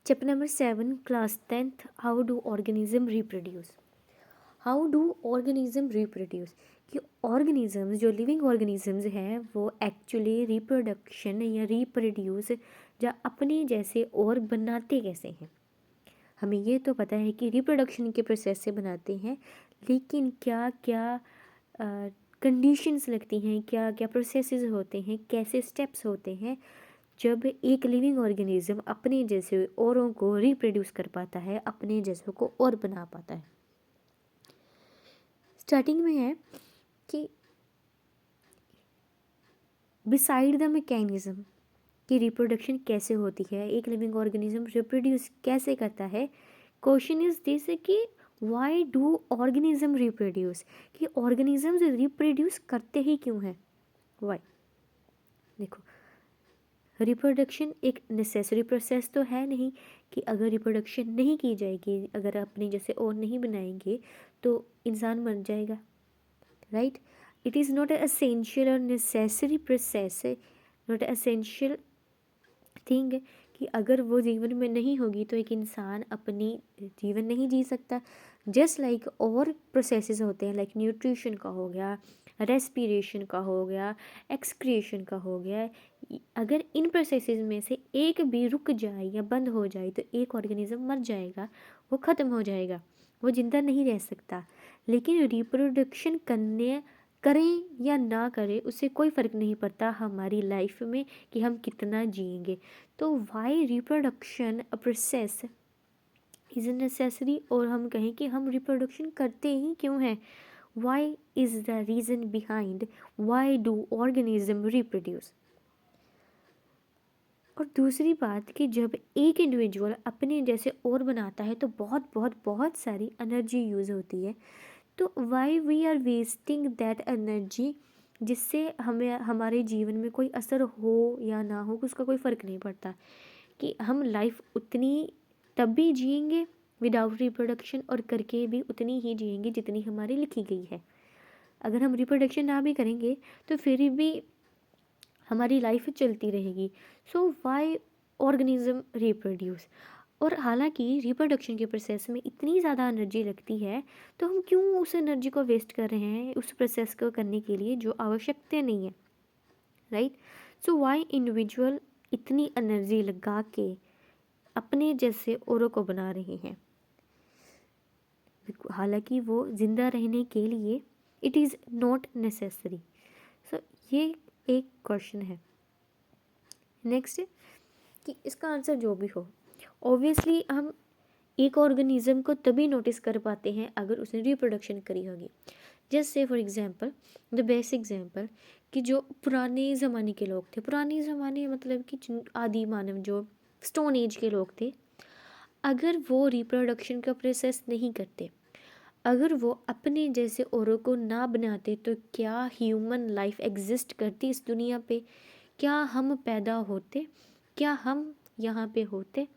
Chapter number 7 class 10th how do organism reproduce. How do organism reproduce कि organisms जो living organisms हैं वो actually reproduction या reproduce या अपने जैसे और बनाते कैसे हैं। हमें ये तो पता है कि रिप्रोडक्शन के प्रोसेस से बनाते हैं, लेकिन क्या क्या कंडीशंस लगती हैं, क्या क्या प्रोसेसेस होते हैं, कैसे स्टेप्स होते हैं जब एक लिविंग ऑर्गेनिज्म अपने जैसे औरों को रिप्रोड्यूस कर पाता है, अपने जैसों को और बना पाता है। स्टार्टिंग में है कि बिसाइड द मैकेनिज्म कि रिप्रोडक्शन कैसे होती है, एक लिविंग ऑर्गेनिज्म रिप्रोड्यूस कैसे करता है। क्वेश्चन इज दिस कि वाई डू ऑर्गेनिज्म रिप्रोड्यूस, कि ऑर्गेनिजम्स रिप्रोड्यूस करते ही क्यों हैं, वाई। देखो, रिप्रोडक्शन एक नेसेसरी प्रोसेस तो है नहीं कि अगर रिप्रोडक्शन नहीं की जाएगी, अगर अपने जैसे और नहीं बनाएंगे तो इंसान मर जाएगा, right. It is not essential और necessary process, not essential thing कि अगर वो जीवन में नहीं होगी तो एक इंसान अपनी जीवन नहीं जी सकता। जस्ट लाइक और प्रोसेसेस होते हैं, लाइक न्यूट्रिशन का हो गया, रेस्पिरेशन का हो गया, एक्सक्रिएशन का हो गया। अगर इन प्रोसेसेस में से एक भी रुक जाए या बंद हो जाए तो एक ऑर्गेनिज्म मर जाएगा, वो ख़त्म हो जाएगा, वो जिंदा नहीं रह सकता। लेकिन रिप्रोडक्शन करने करें या ना करें उससे कोई फ़र्क नहीं पड़ता हमारी लाइफ में कि हम कितना जिएंगे। तो why reproduction a process is necessary, और हम कहें कि हम रिप्रोडक्शन करते ही क्यों हैं, why is the reason behind why do organism reproduce. और दूसरी बात कि जब एक इंडिविजुअल अपने जैसे और बनाता है तो बहुत बहुत बहुत सारी एनर्जी यूज़ होती है। तो why we are wasting that energy, जिससे हमें हमारे जीवन में कोई असर हो या ना हो उसका कोई फ़र्क नहीं पड़ता, कि हम लाइफ उतनी तब भी जिएंगे विदाउट रिप्रोडक्शन और करके भी उतनी ही जिएंगे जितनी हमारी लिखी गई है। अगर हम रिप्रोडक्शन ना भी करेंगे तो फिर भी हमारी लाइफ चलती रहेगी। सो वाई ऑर्गेनिज्म रिप्रोड्यूस। और हालांकि रिप्रोडक्शन के प्रोसेस में इतनी ज़्यादा एनर्जी लगती है तो हम क्यों उस एनर्जी को वेस्ट कर रहे हैं उस प्रोसेस को करने के लिए जो आवश्यकता नहीं है, राइट। सो वाई इंडिविजुअल इतनी एनर्जी लगा के अपने जैसे औरों को बना रहे हैं, हालांकि वो ज़िंदा रहने के लिए इट इज़ नॉट नेसेसरी। सो ये एक क्वेश्चन है। नेक्स्ट कि इसका आंसर जो भी हो, ऑब्वियसली हम एक ऑर्गेनिज्म को तभी नोटिस कर पाते हैं अगर उसने रिप्रोडक्शन करी होगी। Just say for example, the best example कि जो पुराने ज़माने के लोग थे, पुराने ज़माने मतलब कि आदि मानव जो स्टोन एज के लोग थे, अगर वो रिप्रोडक्शन का प्रोसेस नहीं करते, अगर वो अपने जैसे औरों को ना बनाते तो क्या ह्यूमन लाइफ एग्जिस्ट करती इस दुनिया पे, क्या हम पैदा होते, क्या हम यहाँ पे होते।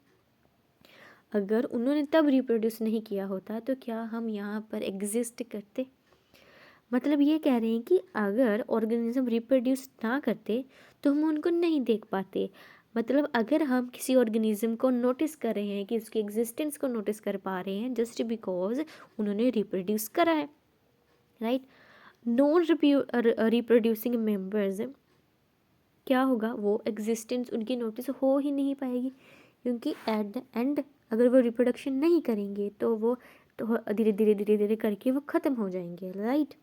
अगर उन्होंने तब रिप्रोड्यूस नहीं किया होता तो क्या हम यहाँ पर एग्जिस्ट करते। मतलब ये कह रहे हैं कि अगर ऑर्गेनिज्म रिप्रोड्यूस ना करते तो हम उनको नहीं देख पाते। मतलब अगर हम किसी ऑर्गेनिज्म को नोटिस कर रहे हैं कि उसकी एग्जिस्टेंस को नोटिस कर पा रहे हैं जस्ट बिकॉज उन्होंने रिप्रोड्यूस करा है, राइट। नॉन रिप्रोड्यूसिंग मेंबर्स क्या होगा, वो एग्जिस्टेंस उनकी नोटिस हो ही नहीं पाएगी, क्योंकि एट द एंड अगर वो रिप्रोडक्शन नहीं करेंगे तो वो तो धीरे धीरे धीरे धीरे करके वो ख़त्म हो जाएंगे, राइट।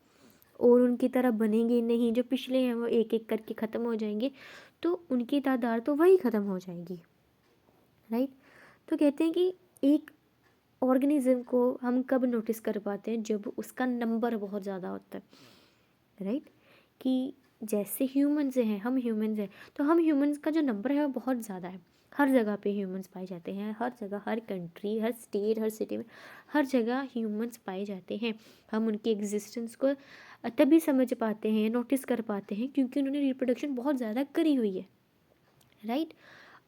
और उनकी तरह बनेंगे नहीं, जो पिछले हैं वो एक एक करके ख़त्म हो जाएंगे, तो उनकी तादाद तो वही ख़त्म हो जाएगी, राइट। तो कहते हैं कि एक ऑर्गेनिज्म को हम कब नोटिस कर पाते हैं, जब उसका नंबर बहुत ज़्यादा होता है, राइट। कि जैसे ह्यूमंस हैं, हम ह्यूमंस हैं तो हम ह्यूमंस का जो नंबर है वो बहुत ज़्यादा है। हर जगह पे ह्यूमंस पाए जाते हैं, हर जगह, हर कंट्री, हर स्टेट, हर सिटी में हर जगह ह्यूमंस पाए जाते हैं। हम उनकी एग्जिस्टेंस को तभी समझ पाते हैं, नोटिस कर पाते हैं क्योंकि उन्होंने रिप्रोडक्शन बहुत ज़्यादा करी हुई है, राइट।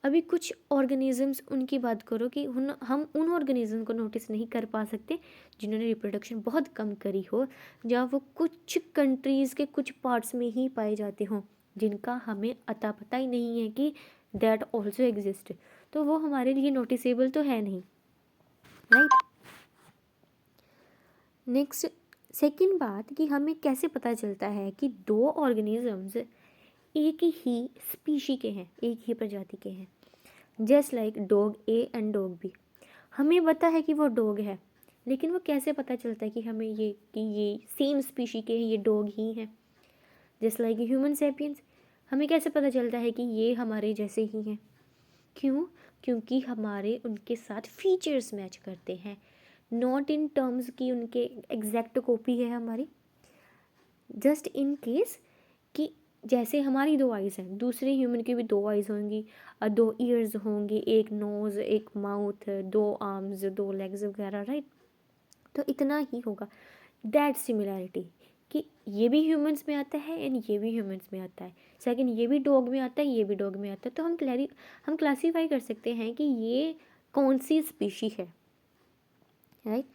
अभी कुछ ऑर्गेनिजम्स उनकी बात करो कि हम उन ऑर्गेनिज्म को नोटिस नहीं कर पा सकते जिन्होंने रिप्रोडक्शन बहुत कम करी हो, या वो कुछ कंट्रीज़ के कुछ पार्ट्स में ही पाए जाते हों जिनका हमें अता पता ही नहीं है कि दैट ऑल्सो एग्जिस्ट। तो वो हमारे लिए नोटिसेबल तो है नहीं, राइट। नेक्स्ट, सेकंड बात कि हमें कैसे पता चलता है कि दो ऑर्गेनिजम्स एक ही स्पीशी के हैं, एक ही प्रजाति के हैं। Just like dog A and dog B, हमें पता है कि वो डॉग है, लेकिन वो कैसे पता चलता है कि हमें ये सेम स्पीशी के हैं, ये डॉग ही हैं। जस्ट लाइक ह्यूमन सेपियंस, हमें कैसे पता चलता है कि ये हमारे जैसे ही हैं? क्यों? क्योंकि हमारे उनके साथ फीचर्स मैच करते हैं, नॉट इन टर्म्स की उनके एग्जैक्ट कॉपी है हमारी। जस्ट इन केस कि जैसे हमारी दो आइज़ हैं, दूसरे ह्यूमन की भी दो आइज़ होंगी, दो ईयर्स होंगी, एक नोज़, एक माउथ, दो आर्म्स, दो लेग्स वगैरह, राइट। तो इतना ही होगा, दैट सिमिलैरिटी, कि ये भी ह्यूमंस में आता है एंड ये भी ह्यूमंस में आता है। सेकंड, ये भी डॉग में आता है, ये भी डॉग में आता है। तो हम क्लासीफाई कर सकते हैं कि ये कौन सी स्पीशी है, राइट।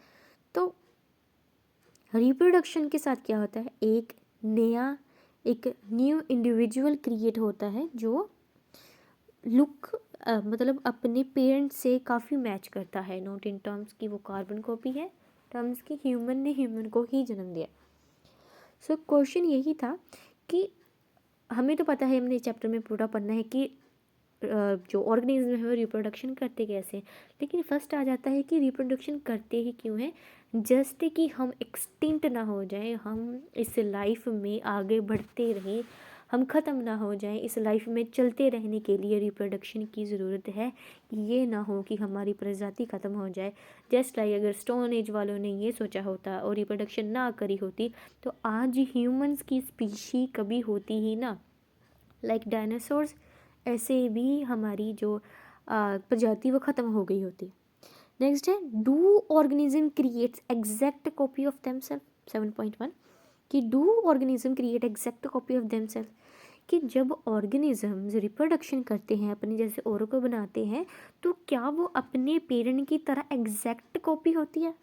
तो रिप्रोडक्शन के साथ क्या होता है, एक न्यू इंडिविजुअल क्रिएट होता है जो लुक मतलब अपने पेरेंट्स से काफ़ी मैच करता है, नॉट इन टर्म्स की वो कार्बन कॉपी है, टर्म्स की ह्यूमन ने ह्यूमन को ही जन्म दिया। सो क्वेश्चन यही था कि हमें तो पता है, हमने चैप्टर में पूरा पढ़ना है कि जो ऑर्गेनिज्म है वो रिप्रोडक्शन करते कैसे हैं, लेकिन फर्स्ट आ जाता है कि रिप्रोडक्शन करते ही क्यों हैं। जस्ट कि हम एक्सटिंक्ट ना हो जाएं, हम इस लाइफ में आगे बढ़ते रहें, हम ख़त्म ना हो जाएं, इस लाइफ में चलते रहने के लिए रिप्रोडक्शन की ज़रूरत है। ये ना हो कि हमारी प्रजाति ख़त्म हो जाए। जस्ट लाइक अगर स्टोन एज वालों ने ये सोचा होता और रिप्रोडक्शन ना करी होती तो आज ह्यूमंस की स्पीशी कभी होती ही ना। लाइक डायनासोर्स, ऐसे भी हमारी जो प्रजाति वो ख़त्म हो गई होती। नेक्स्ट है, do organism creates exact copy of themselves, 7.1, कि do organism create exact copy of themselves, कि जब ऑर्गेनिजम्स रिप्रोडक्शन करते हैं, अपने जैसे औरों को बनाते हैं, तो क्या वो अपने पेरेंट की तरह एग्जैक्ट कॉपी होती है?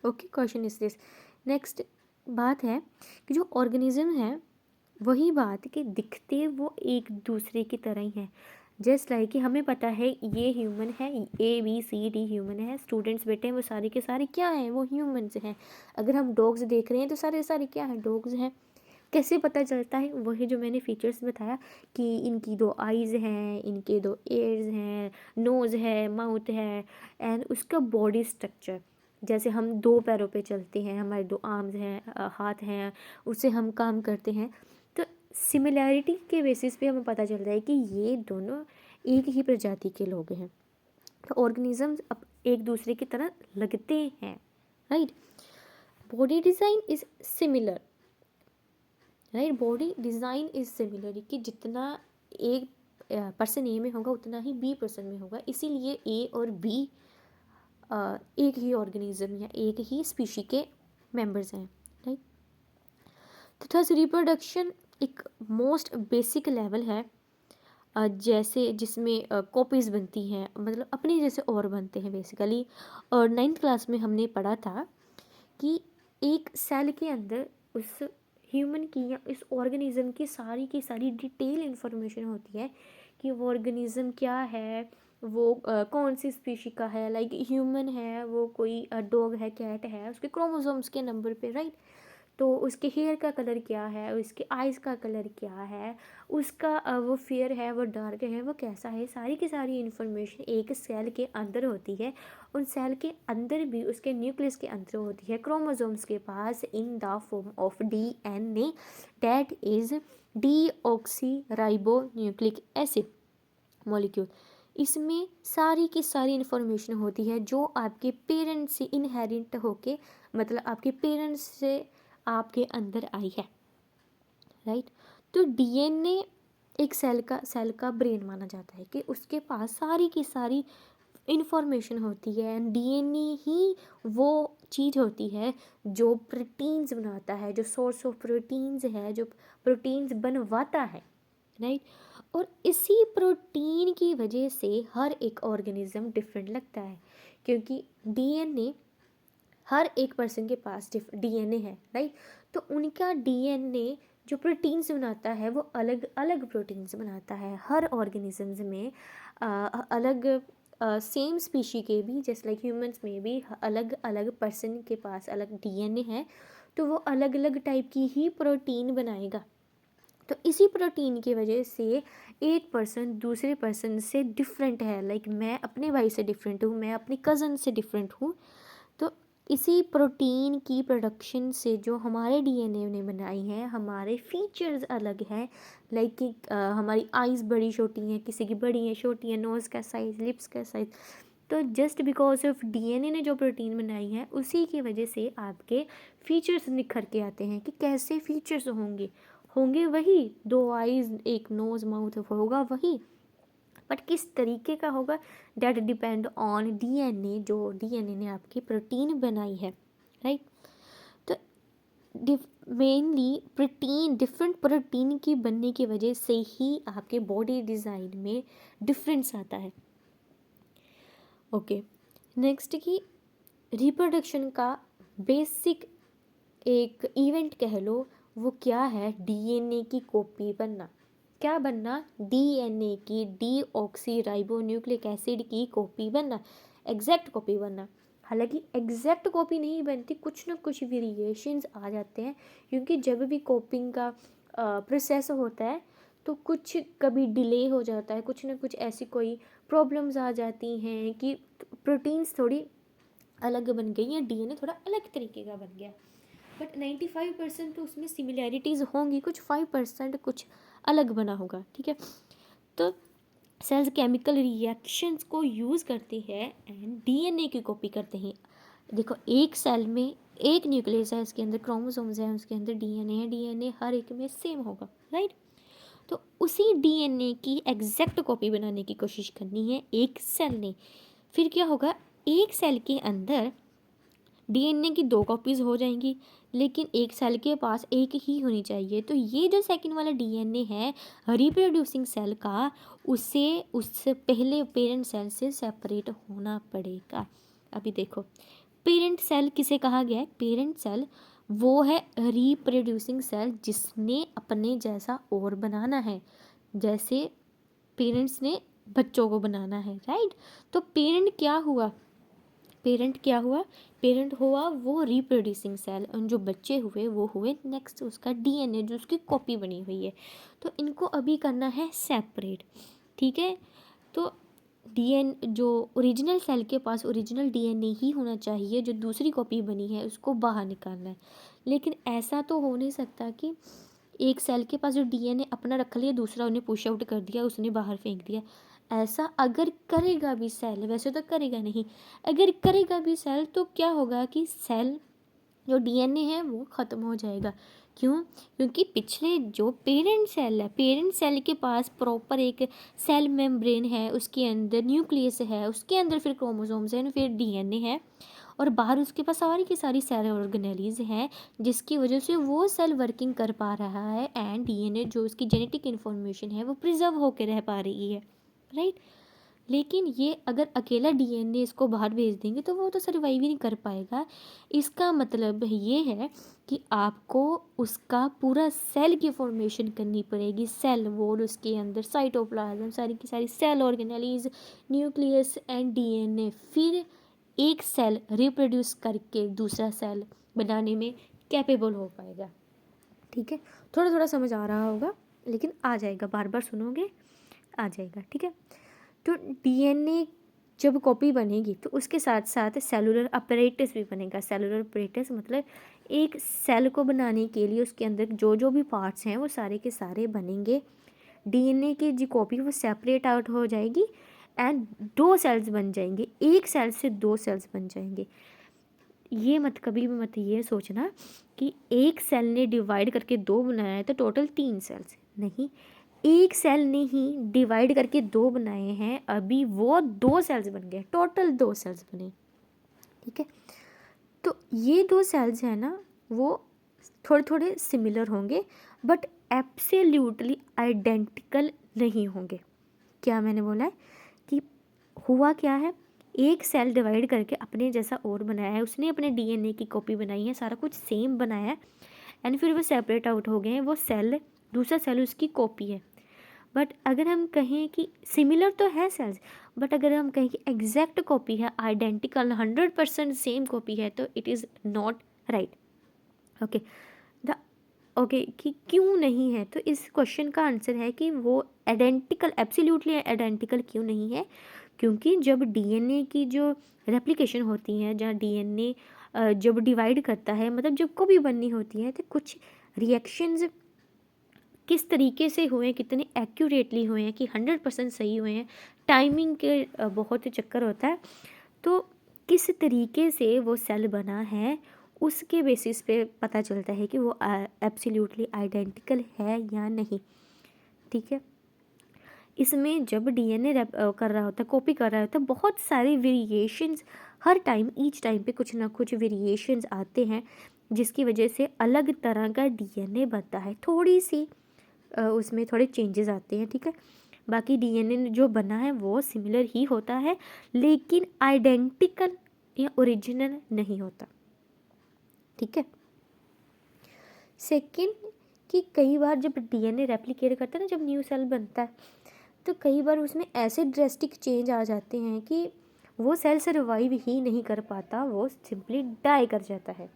Okay, question is this. Next बात है कि जो ऑर्गेनिज्म है, वही बात कि दिखते वो एक दूसरे की तरह ही हैं। जस्ट लाइक कि हमें पता है ये ह्यूमन है, ABCD ह्यूमन है, स्टूडेंट्स बैठे हैं वो सारे के सारे क्या हैं, वो ह्यूमन्स हैं। अगर हम डॉग्स देख रहे हैं तो सारे सारे क्या हैं, डॉग्स हैं। कैसे पता चलता है? वही जो मैंने फीचर्स बताया कि इनकी दो आइज़ हैं, इनके दो एयर्स हैं, नोज़ है, माउथ है, एंड उसका बॉडी स्ट्रक्चर। जैसे हम दो पैरों पे चलते हैं, हमारे दो आर्म्स हैं, हाथ हैं, उससे हम काम करते हैं। तो सिमिलैरिटी के बेसिस पे हमें पता चलता है कि ये दोनों एक ही प्रजाति के लोग हैं। तो ऑर्गेनिजम्स अब एक दूसरे की तरह लगते हैं, right. Body design is similar, right. Body design is similar, कि जितना एक पर्सन ए में होगा उतना ही बी पर्सन में होगा, इसीलिए ए और बी एक ही ऑर्गेनिज्म या एक ही स्पीशी के मेंबर्स हैं, राइट। तो थर्स रिप्रोडक्शन एक मोस्ट बेसिक लेवल है, जैसे जिसमें कॉपीज़ बनती हैं, मतलब अपने जैसे और बनते हैं बेसिकली। और 9th क्लास में हमने पढ़ा था कि एक सेल के अंदर उस ह्यूमन की या इस ऑर्गेनिज्म की सारी डिटेल इन्फॉर्मेशन होती है कि वो ऑर्गेनिज्म क्या है, वो कौन सी स्पीशी का है। लाइक ह्यूमन है, वो कोई डॉग है, कैट है, उसके क्रोमोसोम्स के नंबर पे, राइट। तो उसके हेयर का कलर क्या है, उसके आइज़ का कलर क्या है, उसका वो फेयर है, वो डार्क है, वो कैसा है, सारी की सारी इन्फॉर्मेशन एक सेल के अंदर होती है। उन सेल के अंदर भी उसके न्यूक्लियस के अंदर होती है, क्रोमोसोम्स के पास, in the form of DNA, that is deoxy nucleic acid molecule. इसमें सारी की सारी इन्फॉर्मेशन होती है जो आपके पेरेंट्स से इनहेरिट होके, मतलब आपके पेरेंट्स से आपके अंदर आई है, राइट। तो DNA एक सेल का ब्रेन माना जाता है कि उसके पास सारी की सारी इंफॉर्मेशन होती है। एंड DNA ही वो चीज़ होती है जो प्रोटीन्स बनाता है, जो सोर्स ऑफ प्रोटीन्स है, जो प्रोटीन्स बनवाता है, राइट। और इसी प्रोटीन की वजह से हर एक ऑर्गेनिज्म डिफरेंट लगता है, क्योंकि DNA हर एक पर्सन के पास DNA है, राइट। तो उनका DNA जो प्रोटीन्स बनाता है वो अलग अलग प्रोटीन्स बनाता है हर ऑर्गेनिजम्स में, अलग सेम स्पीशी के भी, जैसे लाइक ह्यूमंस में भी अलग अलग पर्सन के पास अलग डीएनए है, तो वो अलग अलग टाइप की ही प्रोटीन बनाएगा। तो इसी प्रोटीन की वजह से एक पर्सन दूसरे पर्सन से डिफरेंट है, लाइक मैं अपने भाई से डिफरेंट हूँ, मैं अपनी कज़न से डिफरेंट हूँ। तो इसी प्रोटीन की प्रोडक्शन से जो हमारे डीएनए ने बनाई है, हमारे फीचर्स अलग हैं, लाइक कि हमारी आइज़ बड़ी छोटी हैं, किसी की बड़ी हैं, छोटी हैं, नोज़ का साइज़, लिप्स का साइज़। तो जस्ट बिकॉज ऑफ डीएनए ने जो प्रोटीन बनाई है उसी की वजह से आपके फीचर्स निखर के आते हैं कि कैसे फीचर्स होंगे, होंगे वही, दो आइज़, एक नोज़, माउथ होगा वही, बट किस तरीके का होगा डेट डिपेंड ऑन डीएनए, जो डीएनए ने आपकी प्रोटीन बनाई है, राइट। तो मेनली प्रोटीन, डिफरेंट प्रोटीन की बनने की वजह से ही आपके बॉडी डिज़ाइन में डिफरेंस आता है। ओके, नेक्स्ट की रिप्रोडक्शन का बेसिक एक इवेंट कह लो, वो क्या है, डीएनए की कॉपी बनना। क्या बनना, डीएनए की डीऑक्सीराइबोन्यूक्लिक एसिड की कॉपी बनना, एग्जैक्ट कॉपी बनना। हालांकि एग्जैक्ट कॉपी नहीं बनती, कुछ ना कुछ वेरिएशंस आ जाते हैं, क्योंकि जब भी कॉपिंग का प्रोसेस होता है तो कुछ कभी डिले हो जाता है, कुछ ना कुछ ऐसी कोई प्रॉब्लम्स आ जाती हैं कि प्रोटीन्स थोड़ी अलग बन गई या डीएनए थोड़ा अलग तरीके का बन गया, बट 95% तो उसमें सिमिलैरिटीज़ होंगी, कुछ 5% कुछ अलग बना होगा, ठीक है। तो सेल्स केमिकल रिएक्शंस को यूज़ करते हैं एंड डीएनए की कॉपी करते हैं। देखो, एक सेल में एक न्यूक्लियस है, उसके अंदर क्रोमोसोम्स हैं, उसके अंदर डीएनए है, डीएनए हर एक में सेम होगा, राइट। तो उसी डीएनए की एग्जैक्ट कॉपी बनाने की कोशिश करनी है एक सेल ने। फिर क्या होगा, एक सेल के अंदर डीएनए की 2 कॉपीज़ हो जाएंगी, लेकिन एक सेल के पास एक ही होनी चाहिए। तो ये जो सेकंड वाला डीएनए है रिप्रोड्यूसिंग सेल का, उसे उससे पहले पेरेंट सेल से सेपरेट होना पड़ेगा। अभी देखो, पेरेंट सेल किसे कहा गया है, पेरेंट सेल वो है रिप्रोड्यूसिंग सेल जिसने अपने जैसा और बनाना है, जैसे पेरेंट्स ने बच्चों को बनाना है, राइट। तो पेरेंट क्या हुआ, पेरेंट हुआ वो रिप्रोड्यूसिंग सेल, और जो बच्चे हुए वो हुए नेक्स्ट उसका डीएनए जो उसकी कॉपी बनी हुई है। तो इनको अभी करना है सेपरेट, ठीक है। तो जो ओरिजिनल सेल के पास ओरिजिनल डीएनए ही होना चाहिए, जो दूसरी कॉपी बनी है उसको बाहर निकालना है। लेकिन ऐसा तो हो नहीं सकता कि एक सेल के पास जो डीएनए अपना रख लिया, दूसरा उन्हें पुश आउट कर दिया, उसने बाहर फेंक दिया। ऐसा अगर करेगा भी सेल, वैसे तो करेगा नहीं, अगर करेगा भी सेल तो क्या होगा कि सेल जो डीएनए है वो ख़त्म हो जाएगा। क्यों, क्योंकि पिछले जो पेरेंट सेल है, पेरेंट सेल के पास प्रॉपर एक सेल मेम्ब्रेन है, उसके अंदर न्यूक्लियस है, उसके अंदर फिर क्रोमोसोम्स हैं, फिर डीएनए है, और बाहर उसके पास सारी की सारी सेल ऑर्गेनेलीज हैं, जिसकी वजह से वो सेल वर्किंग कर पा रहा है एंड डीएनए जो उसकी जेनेटिक इन्फॉर्मेशन है वो प्रिजर्व होकर रह पा रही है, राइट। लेकिन ये अगर अकेला डीएनए इसको बाहर भेज देंगे तो वो तो सर्वाइव ही नहीं कर पाएगा। इसका मतलब ये है कि आपको उसका पूरा सेल की फॉर्मेशन करनी पड़ेगी, सेल वॉल, उसके अंदर साइटोप्लाज्म, सारी की सारी cell organelles, nucleus and DNA, फिर एक सेल रिप्रोड्यूस करके दूसरा सेल बनाने में कैपेबल हो पाएगा, ठीक है। थोड़ा थोड़ा समझ आ रहा होगा, लेकिन आ जाएगा, बार बार सुनोगे आ जाएगा, ठीक है। तो डीएनए जब कॉपी बनेगी तो उसके साथ साथ सेलुलर अपरेटस भी बनेगा। सेलुलर अपरेटस मतलब एक सेल को बनाने के लिए उसके अंदर जो जो भी पार्ट्स हैं वो सारे के सारे बनेंगे। डीएनए की जो कॉपी वो सेपरेट आउट हो जाएगी एंड 2 सेल्स बन जाएंगे, एक सेल से 2 सेल्स बन जाएंगे। ये मत कभी भी मत ये सोचना कि एक सेल ने डिवाइड करके 2 बनाया है तो टोटल 3 सेल्स, नहीं, एक सेल ने ही डिवाइड करके 2 बनाए हैं, अभी वो 2 सेल्स बन गए, टोटल 2 सेल्स बने, ठीक है। तो ये 2 सेल्स हैं ना, वो थोड़े थोड़े सिमिलर होंगे बट एब्सोल्युटली आइडेंटिकल नहीं होंगे। क्या मैंने बोला है कि हुआ क्या है, एक सेल डिवाइड करके अपने जैसा और बनाया है, उसने अपने डीएनए की कॉपी बनाई है, सारा कुछ सेम बनाया है एंड फिर वो सेपरेट आउट हो गए हैं, वो सेल, दूसरा सेल उसकी कॉपी है। बट अगर हम कहें कि सिमिलर तो है सेल्स, बट अगर हम कहें कि एग्जैक्ट कॉपी है, आइडेंटिकल 100% सेम कॉपी है, तो it is not right. Okay, the okay कि क्यों नहीं है, तो इस क्वेश्चन का आंसर है कि वो आइडेंटिकल, एब्सोल्युटली आइडेंटिकल क्यों नहीं है, क्योंकि जब डीएनए की जो रेप्लिकेशन होती है, जहाँ डीएनए जब डिवाइड करता है, मतलब जब कॉपी बननी होती है, तो कुछ रिएक्शंस किस तरीके से हुए हैं, कितने एक्यूरेटली हुए हैं कि 100% सही हुए हैं, टाइमिंग के बहुत चक्कर होता है, तो किस तरीके से वो सेल बना है उसके बेसिस पे पता चलता है कि वो एब्सोल्युटली आइडेंटिकल है या नहीं। ठीक है, इसमें जब डीएनए कर रहा होता है, कॉपी कर रहा होता है, बहुत सारे वेरिएशंस हर टाइम, ईच टाइम पे कुछ ना कुछ वेरिएशंस आते हैं, जिसकी वजह से अलग तरह का डीएनए बनता है, थोड़ी सी उसमें थोड़े चेंजेस आते हैं। ठीक है, बाकी डीएनए जो बना है वो सिमिलर ही होता है, लेकिन आइडेंटिकल या ओरिजिनल नहीं होता। ठीक है, सेकंड कि कई बार जब डीएनए रेप्लिकेट करता है ना, जब न्यू सेल बनता है, तो कई बार उसमें ऐसे ड्रेस्टिक चेंज आ जाते हैं कि वो सेल सर्वाइव ही नहीं कर पाता, वो सिंपली डाई कर जाता है।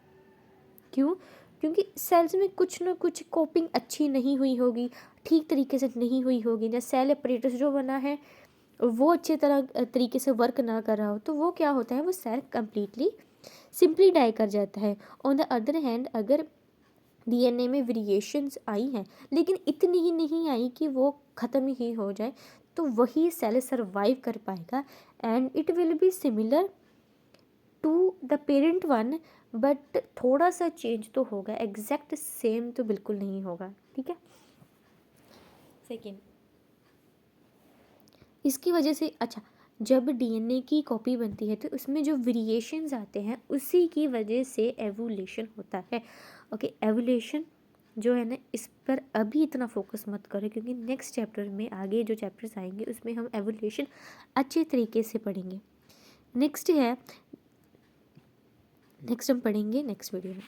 क्यों? क्योंकि सेल्स में कुछ ना कुछ कोपिंग अच्छी नहीं हुई होगी, ठीक तरीके से नहीं हुई होगी, या सेल अपरेटस जो बना है वो अच्छे तरीके से वर्क ना कर रहा हो, तो वो क्या होता है, वो सेल कम्प्लीटली सिंपली डाई कर जाता है। ऑन द अदर हैंड, अगर डीएनए में वेरिएशंस आई हैं, लेकिन इतनी ही नहीं आई कि वो ख़त्म ही हो जाए, तो वही सेल सर्वाइव कर पाएगा, and it will be similar to the parent one, but थोड़ा सा चेंज तो होगा, एग्जैक्ट सेम तो बिल्कुल नहीं होगा। ठीक है, सेकेंड इसकी वजह से, अच्छा, जब डीएनए की कॉपी बनती है तो उसमें जो वेरिएशंस आते हैं उसी की वजह से एवोल्यूशन होता है। ओके, एवोल्यूशन जो है ना, इस पर अभी इतना फोकस मत करो, क्योंकि नेक्स्ट चैप्टर में, आगे जो चैप्टर्स आएंगे उसमें हम एवोल्यूशन अच्छे तरीके से पढ़ेंगे। नेक्स्ट हम पढ़ेंगे नेक्स्ट वीडियो में।